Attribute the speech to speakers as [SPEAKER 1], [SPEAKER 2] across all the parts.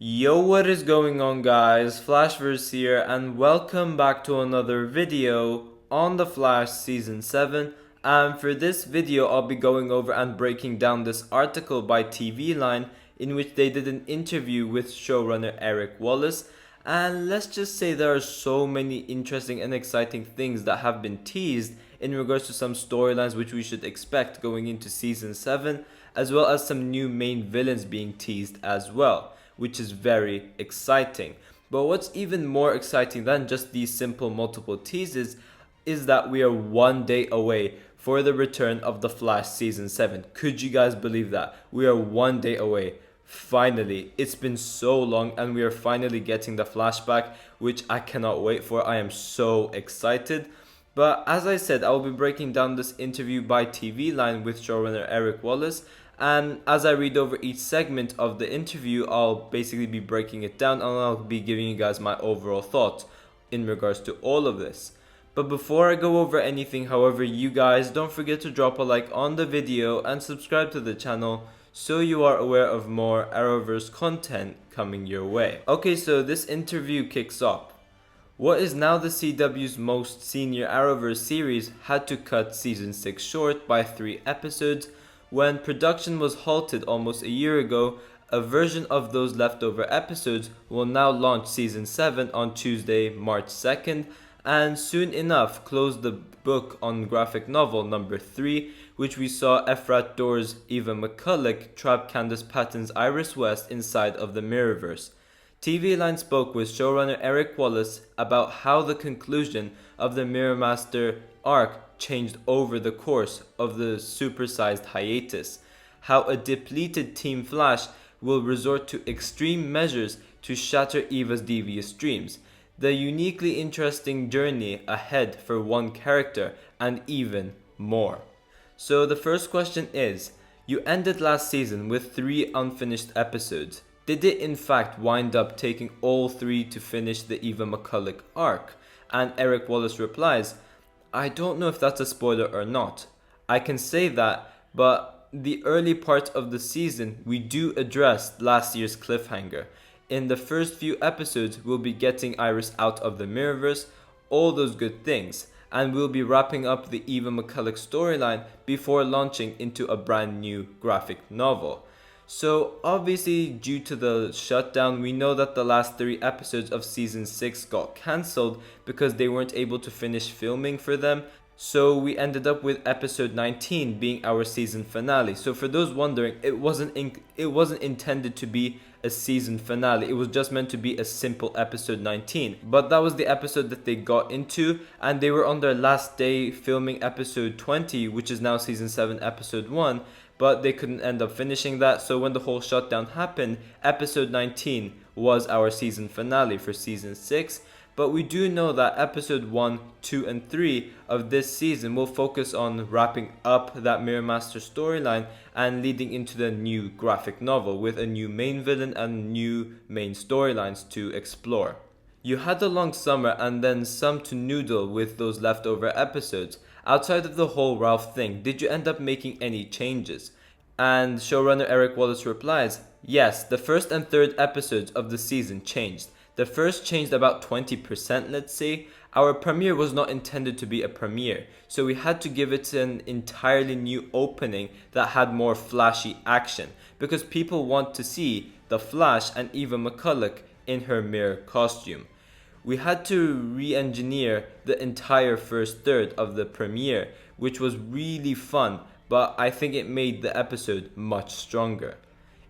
[SPEAKER 1] Yo, what is going on, guys? Flashverse here, and welcome back to another video on The Flash Season 7. And for this video, I'll be going over and breaking down this article by TV Line in which they did an interview with showrunner Eric Wallace. And let's just say there are so many interesting and exciting things that have been teased in regards to some storylines which we should expect going into Season 7, as well as some new main villains being teased as well, which is very exciting. But what's even more exciting than just these simple multiple teases is that we are 1 day away for the return of The Flash Season 7. Could you guys believe that? We are 1 day away. Finally, it's been so long and we are finally getting the flashback, which I cannot wait for. I am so excited. But as I said, I will be breaking down this interview by TV Line with showrunner Eric Wallace. And as I read over each segment of the interview, I'll basically be breaking it down and I'll be giving you guys my overall thoughts in regards to all of this. But before I go over anything, however, you guys don't forget to drop a like on the video and subscribe to the channel so you are aware of more Arrowverse content coming your way. Okay, so this interview kicks off. What is now the CW's most senior Arrowverse series had to cut Season 6 short by 3 episodes. When production was halted almost a year ago, a version of those leftover episodes will now launch Season 7 on Tuesday, March 2nd, and soon enough close the book on graphic novel number 3, which we saw Ephrat Door's Eva McCulloch trap Candace Patton's Iris West inside of the Mirrorverse. TV Line spoke with showrunner Eric Wallace about how the conclusion of the Mirror Master arc changed over the course of the supersized hiatus, how a depleted Team Flash will resort to extreme measures to shatter Eva's devious dreams, the uniquely interesting journey ahead for one character, and even more. So the first question is, you ended last season with 3 unfinished episodes. Did it in fact wind up taking all 3 to finish the Eva McCulloch arc? And Eric Wallace replies, I don't know if that's a spoiler or not. I can say that, but the early part of the season we do address last year's cliffhanger. In the first few episodes we'll be getting Iris out of the Mirrorverse, all those good things, and we'll be wrapping up the Eva McCulloch storyline before launching into a brand new graphic novel. So obviously due to the shutdown, we know that the last 3 episodes of Season 6 got cancelled because they weren't able to finish filming for them. So we ended up with episode 19 being our season finale. So for those wondering, it wasn't intended to be a season finale. It was just meant to be a simple episode 19. But that was the episode that they got into, and they were on their last day filming episode 20, which is now season 7 episode 1. But they couldn't end up finishing that, so when the whole shutdown happened, episode 19 was our season finale for season 6. But we do know that episode 1, 2, and 3 of this season will focus on wrapping up that Mirror Master storyline and leading into the new graphic novel with a new main villain and new main storylines to explore. You had a long summer and then some to noodle with those leftover episodes. Outside of the whole Ralph thing, did you end up making any changes? And showrunner Eric Wallace replies, yes, the first and third episodes of the season changed. The first changed about 20%, let's say. Our premiere was not intended to be a premiere, so we had to give it an entirely new opening that had more flashy action, because people want to see the Flash and Eva McCulloch in her mirror costume. We had to re-engineer the entire first third of the premiere, which was really fun, but I think it made the episode much stronger.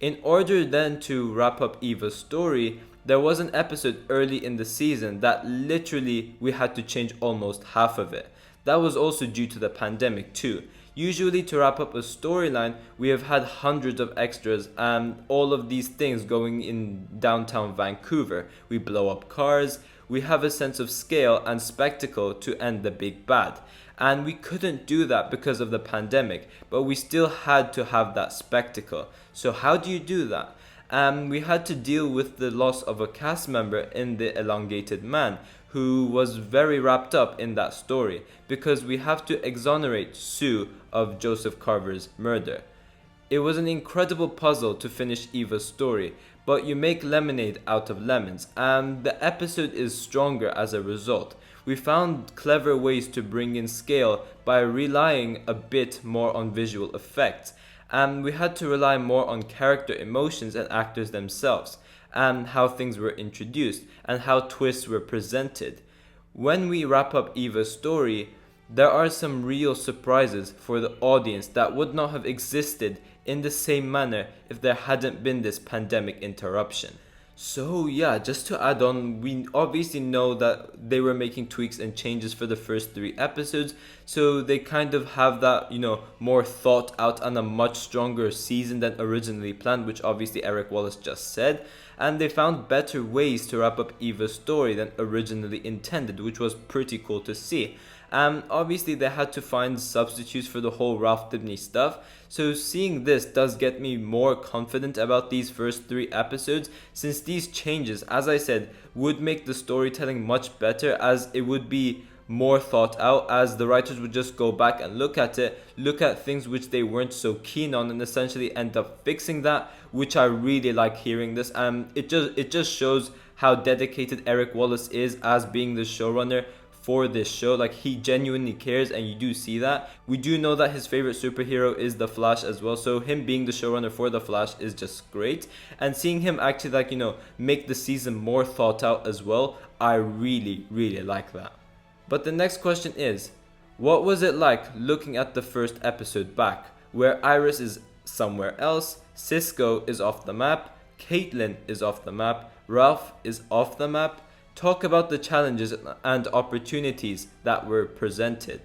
[SPEAKER 1] In order then to wrap up Eva's story, there was an episode early in the season that literally we had to change almost half of it. That was also due to the pandemic too. Usually to wrap up a storyline, we have had hundreds of extras and all of these things going in downtown Vancouver. We blow up cars, we have a sense of scale and spectacle to end the big bad. And we couldn't do that because of the pandemic, but we still had to have that spectacle. So how do you do that? We had to deal with the loss of a cast member in The Elongated Man, who was very wrapped up in that story, because we have to exonerate Sue of Joseph Carver's murder. It was an incredible puzzle to finish Eva's story, but you make lemonade out of lemons, and the episode is stronger as a result. We found clever ways to bring in scale by relying a bit more on visual effects, and we had to rely more on character emotions and actors themselves, and how things were introduced, and how twists were presented. When we wrap up Eva's story, there are some real surprises for the audience that would not have existed in the same manner if there hadn't been this pandemic interruption. So yeah, just to add on, we obviously know that they were making tweaks and changes for the first 3 episodes, so they kind of have that, more thought out and a much stronger season than originally planned, which obviously Eric Wallace just said, and they found better ways to wrap up Eva's story than originally intended, which was pretty cool to see. Obviously they had to find substitutes for the whole Ralph Dibny stuff, so seeing this does get me more confident about these first 3 episodes, since these changes, as I said, would make the storytelling much better, as it would be more thought out, as the writers would just go back and look at things which they weren't so keen on, and essentially end up fixing that, which I really like hearing this. It just shows how dedicated Eric Wallace is as being the showrunner for this show. Like, he genuinely cares, and you do see that. We do know that his favorite superhero is the Flash as well, so him being the showrunner for the Flash is just great, and seeing him actually make the season more thought out as well, I really like that. But the next question is, what was it like looking at the first episode back, where Iris is somewhere else, Cisco is off the map, Caitlin is off the map, Ralph is off the map? Talk about the challenges and opportunities that were presented.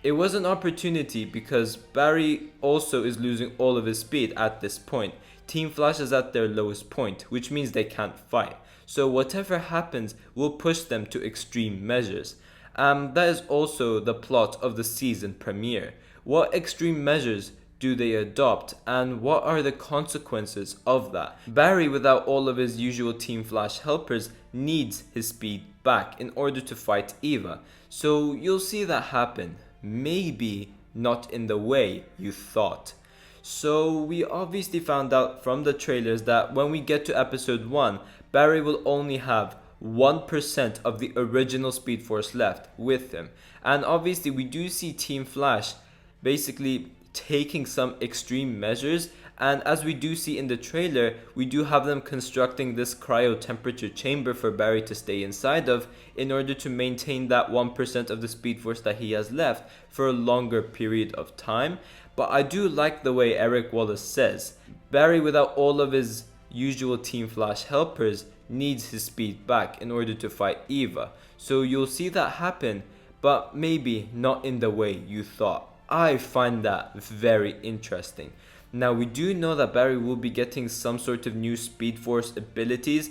[SPEAKER 1] It was an opportunity because Barry also is losing all of his speed at this point. Team Flash is at their lowest point, which means they can't fight. So whatever happens will push them to extreme measures. That is also the plot of the season premiere. What extreme measures do they adopt, and what are the consequences of that? Barry, without all of his usual Team Flash helpers, needs his speed back in order to fight Eva. So you'll see that happen. Maybe not in the way you thought. So we obviously found out from the trailers that when we get to episode 1, Barry will only have 1% of the original Speed Force left with him. And obviously we do see Team Flash basically taking some extreme measures, and as we do see in the trailer, we do have them constructing this cryo temperature chamber for Barry to stay inside of in order to maintain that 1% of the Speed Force that he has left for a longer period of time. But I do like the way Eric Wallace says Barry, without all of his usual Team Flash helpers, needs his speed back in order to fight Eva. So you'll see that happen, but maybe not in the way you thought. I find that very interesting. Now, we do know that Barry will be getting some sort of new Speed Force abilities,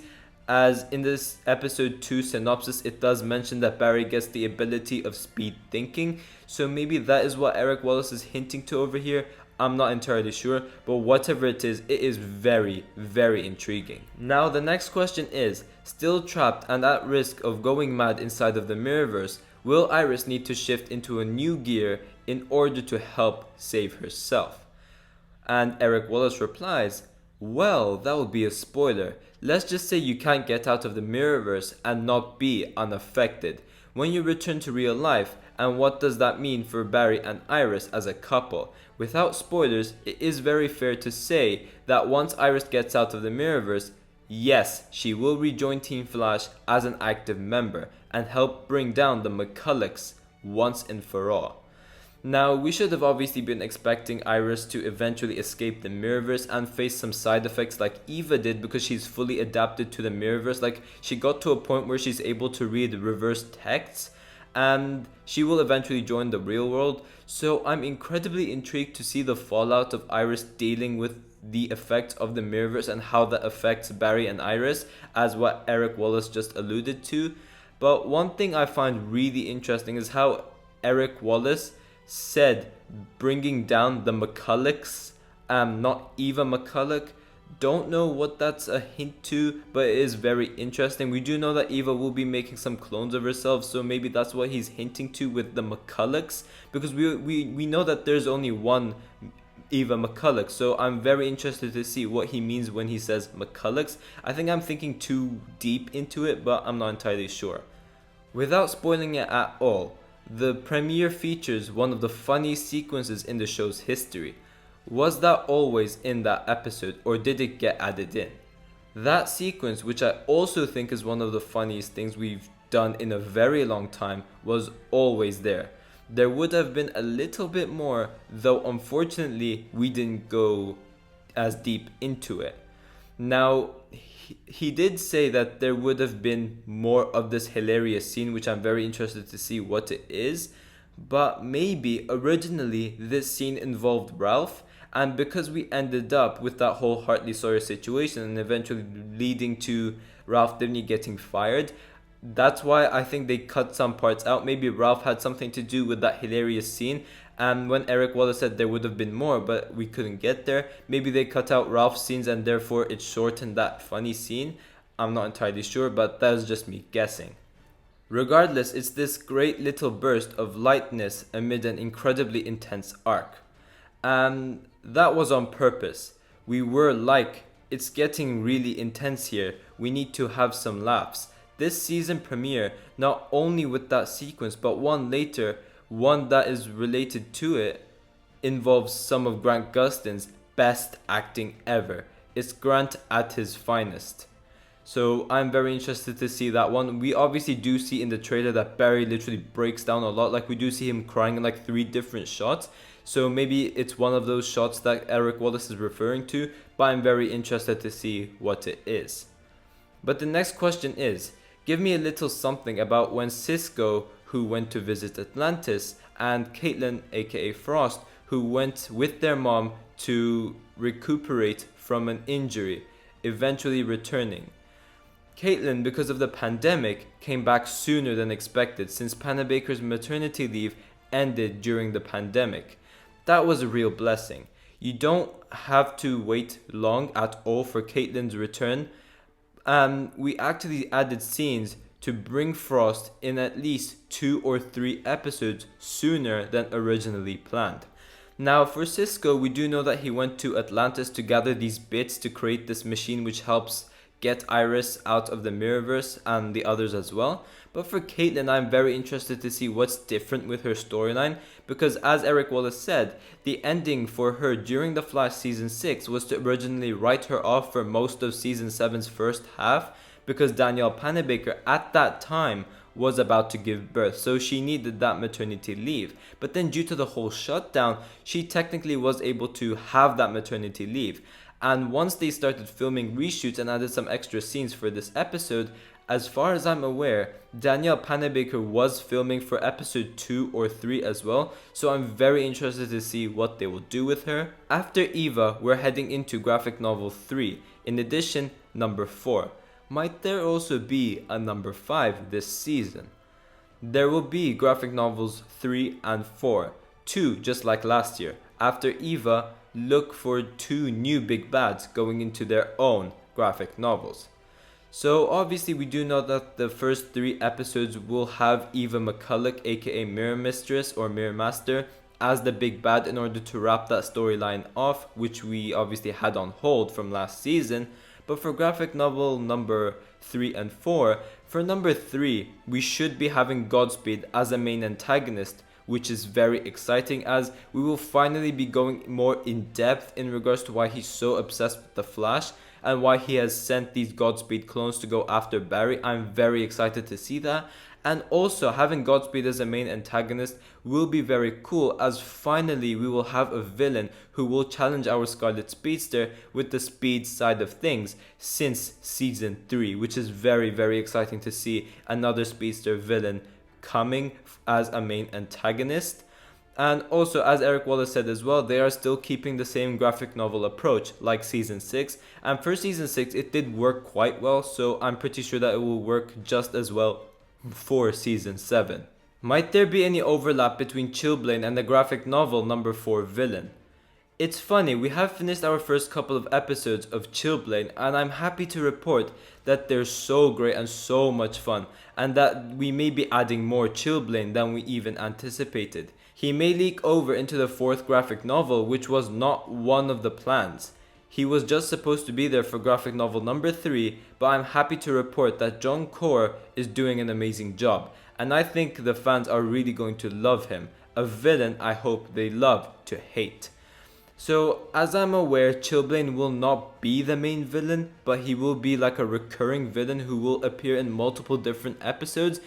[SPEAKER 1] as in this episode 2 synopsis it does mention that Barry gets the ability of speed thinking, so maybe that is what Eric Wallace is hinting to over here. I'm not entirely sure, but whatever it is very intriguing. Now the next question is, still trapped and at risk of going mad inside of the Mirrorverse, will Iris need to shift into a new gear in order to help save herself? And Eric Wallace replies, well, that would be a spoiler. Let's just say you can't get out of the Mirrorverse and not be unaffected when you return to real life. And what does that mean for Barry and Iris as a couple? Without spoilers, it is very fair to say that once Iris gets out of the Mirrorverse, yes, she will rejoin Team Flash as an active member and help bring down the McCullochs once and for all. Now, we should have obviously been expecting Iris to eventually escape the Mirrorverse and face some side effects like Eva did, because she's fully adapted to the Mirrorverse. Like, she got to a point where she's able to read reverse texts, and she will eventually join the real world. So I'm incredibly intrigued to see the fallout of Iris dealing with the effects of the Mirrorverse and how that affects Barry and Iris, as what Eric Wallace just alluded to. But one thing I find really interesting is how Eric Wallace said bringing down the McCullochs, not Eva McCulloch. Don't know what that's a hint to, but it is very interesting. We do know that Eva will be making some clones of herself, so maybe that's what he's hinting to with the McCullochs, because we know that there's only one Eva McCulloch. So I'm very interested to see what he means when he says McCullochs. I think I'm thinking too deep into it, but I'm not entirely sure. Without spoiling it at all, the premiere features one of the funniest sequences in the show's history. Was that always in that episode, or did it get added in? That sequence, which I also think is one of the funniest things we've done in a very long time, was always there. There would have been a little bit more, though unfortunately we didn't go as deep into it. Now, he did say that there would have been more of this hilarious scene, which I'm very interested to see what it is. But maybe originally this scene involved Ralph, and because we ended up with that whole Hartley Sawyer situation and eventually leading to Ralph Dibny getting fired, that's why I think they cut some parts out. Maybe Ralph had something to do with that hilarious scene, and when Eric Wallace said there would have been more but we couldn't get there, maybe they cut out Ralph's scenes and therefore it shortened that funny scene. I'm not entirely sure, but that is just me guessing. Regardless, it's this great little burst of lightness amid an incredibly intense arc. And that was on purpose. We were like, it's getting really intense here, we need to have some laughs. This season premiere, not only with that sequence, but one later, one that is related to it, involves some of Grant Gustin's best acting ever. It's Grant at his finest. So I'm very interested to see that one. We obviously do see in the trailer that Barry literally breaks down a lot. Like we do see him crying in like 3 different shots. So maybe it's one of those shots that Eric Wallace is referring to. But I'm very interested to see what it is. But the next question is, give me a little something about when Cisco, who went to visit Atlantis, and Caitlin, aka Frost, who went with their mom to recuperate from an injury, eventually returning. Caitlin, because of the pandemic, came back sooner than expected since Panabaker's maternity leave ended during the pandemic. That was a real blessing. You don't have to wait long at all for Caitlin's return. We actually added scenes to bring Frost in at least 2 or 3 episodes sooner than originally planned. Now for Cisco, we do know that he went to Atlantis to gather these bits to create this machine which helps get Iris out of the Mirrorverse and the others as well. But for Caitlin, I'm very interested to see what's different with her storyline, because as Eric Wallace said, the ending for her during The Flash Season 6 was to originally write her off for most of Season 7's first half, because Danielle Panabaker at that time was about to give birth, so she needed that maternity leave. But then due to the whole shutdown, she technically was able to have that maternity leave. And once they started filming reshoots and added some extra scenes for this episode, as far as I'm aware, Danielle Panabaker was filming for episode 2 or 3 as well, so I'm very interested to see what they will do with her. After Eva, we're heading into graphic novel 3, in addition, number 4. Might there also be a number 5 this season? There will be graphic novels 3 and 4, 2 just like last year. After Eva, look for 2 new big bads going into their own graphic novels. So obviously we do know that the first 3 episodes will have Eva McCulloch, aka Mirror Mistress or Mirror Master, as the big bad in order to wrap that storyline off, which we obviously had on hold from last season. But for graphic novel number 3 and 4, for number 3, we should be having Godspeed as a main antagonist, which is very exciting as we will finally be going more in depth in regards to why he's so obsessed with the Flash and why he has sent these Godspeed clones to go after Barry. I'm very excited to see that. And also having Godspeed as a main antagonist will be very cool, as finally we will have a villain who will challenge our Scarlet Speedster with the speed side of things since season 3, which is very, very exciting to see another Speedster villain coming as a main antagonist. And also, as Eric Wallace said as well, they are still keeping the same graphic novel approach like season 6, and for season 6 it did work quite well, so I'm pretty sure that it will work just as well for season 7. Might there be any overlap between Chillblaine and the graphic novel number 4 villain? It's funny, we have finished our first couple of episodes of Chillblade, and I'm happy to report that they're so great and so much fun, and that we may be adding more Chillblade than we even anticipated. He may leak over into the 4th graphic novel, which was not one of the plans. He was just supposed to be there for graphic novel number 3, but I'm happy to report that John Core is doing an amazing job, and I think the fans are really going to love him, a villain I hope they love to hate. So, as I'm aware, Chillblade will not be the main villain, but he will be like a recurring villain who will appear in multiple different episodes.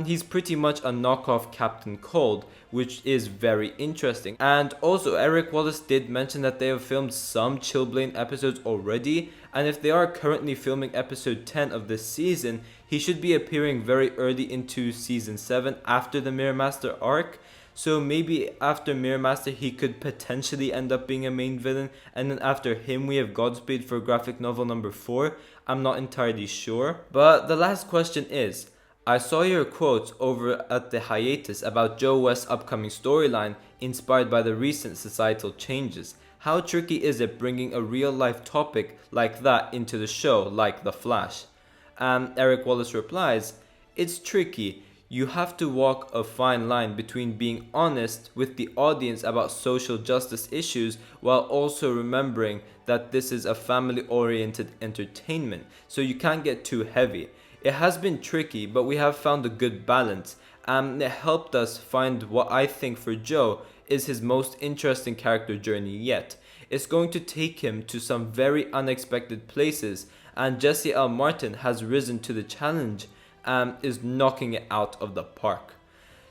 [SPEAKER 1] He's pretty much a knockoff Captain Cold, which is very interesting. And also, Eric Wallace did mention that they have filmed some Chillblade episodes already, and if they are currently filming episode 10 of this season, he should be appearing very early into season 7 after the Mirror Master arc. So maybe after Mirror Master he could potentially end up being a main villain, and then after him we have Godspeed for graphic novel number 4. I'm not entirely sure. But the last question is, I saw your quotes over at the hiatus about Joe West's upcoming storyline inspired by the recent societal changes. How tricky is it bringing a real life topic like that into the show like The Flash? Eric Wallace replies, it's tricky. You have to walk a fine line between being honest with the audience about social justice issues while also remembering that this is a family-oriented entertainment, so you can't get too heavy. It has been tricky, but we have found a good balance, and it helped us find what I think for Joe is his most interesting character journey yet. It's going to take him to some very unexpected places, and Jesse L. Martin has risen to the challenge and is knocking it out of the park.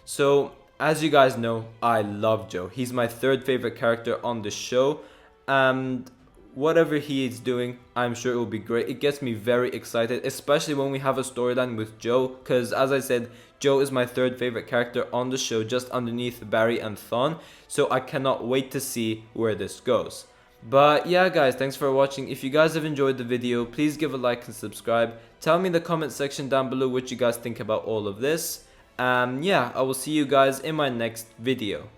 [SPEAKER 1] So, as you guys know, I love Joe. He's my 3rd favorite character on the show, and whatever he is doing, I'm sure it will be great. It gets me very excited, especially when we have a storyline with Joe, because as I said, Joe is my 3rd favorite character on the show, just underneath Barry and Thawne, so I cannot wait to see where this goes. But yeah guys, thanks for watching. If you guys have enjoyed the video, please give a like and subscribe. Tell me in the comment section down below what you guys think about all of this. Yeah, I will see you guys in my next video.